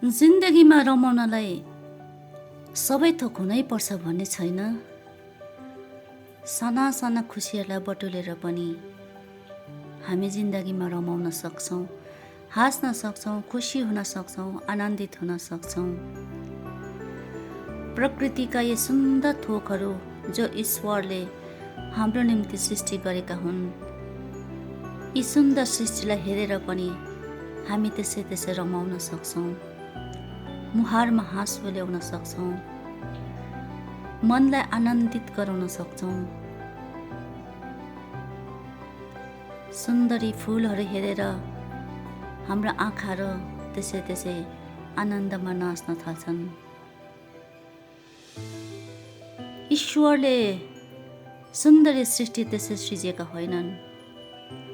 जिन्दगीमा रमाउनलाई सबै थोक हुनै पर्छ भन्ने छैन। साना साना खुसीहरूलाई बटुलेर पनि हामी जिन्दगीमा रमाउन सक्छौँ, हाँस्न सक्छौँ, खुसी हुन सक्छौँ, आनन्दित हुन सक्छौँ। प्रकृतिका यी सुन्दर थोकहरू जो ईश्वरले हाम्रो निम्ति सृष्टि गरेका हुन्, यी सुन्दर सृष्टिलाई हेरेर पनि हामी त्यसै रमाउन सक्छौँ, मुहारमा हाँसो ल्याउन सक्छौँ, मनलाई आनन्दित गराउन सक्छौँ। सुन्दरी फुलहरू हेरेर हाम्रो आँखाहरू त्यसै आनन्दमा नाच्न थाल्छन्। ईश्वरले सुन्दरी सृष्टि त्यसै सृजिएका होइनन्,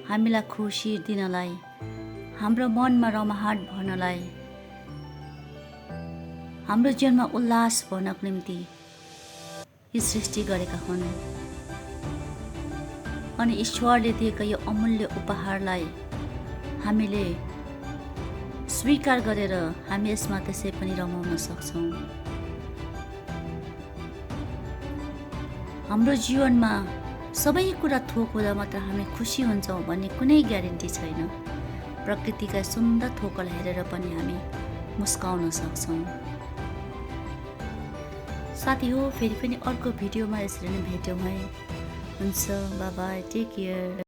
हामीलाई खुसी दिनलाई, हाम्रो मनमा रमाहाट भर्नलाई, हाम्रो जीवनमा उल्लास भर्नको निम्ति यी सृष्टि गरेका हुन्। अनि ईश्वरले दिएका यो अमूल्य उपहारलाई हामीले स्वीकार गरेर हामी यसमा त्यसै पनि रमाउन सक्छौँ। हाम्रो जीवनमा सबै कुरा थोक हुँदा मात्र हामी खुसी हुन्छौँ भन्ने कुनै ग्यारेन्टी छैन। प्रकृतिका सुन्दर थोकलाई हेरेर पनि हामी मुस्काउन सक्छौँ। साथी हो, फेरि पनि अर्को भिडियोमा यसरी नै भेट्यौँ है। हुन्छ, बाई बाई, टेक केयर।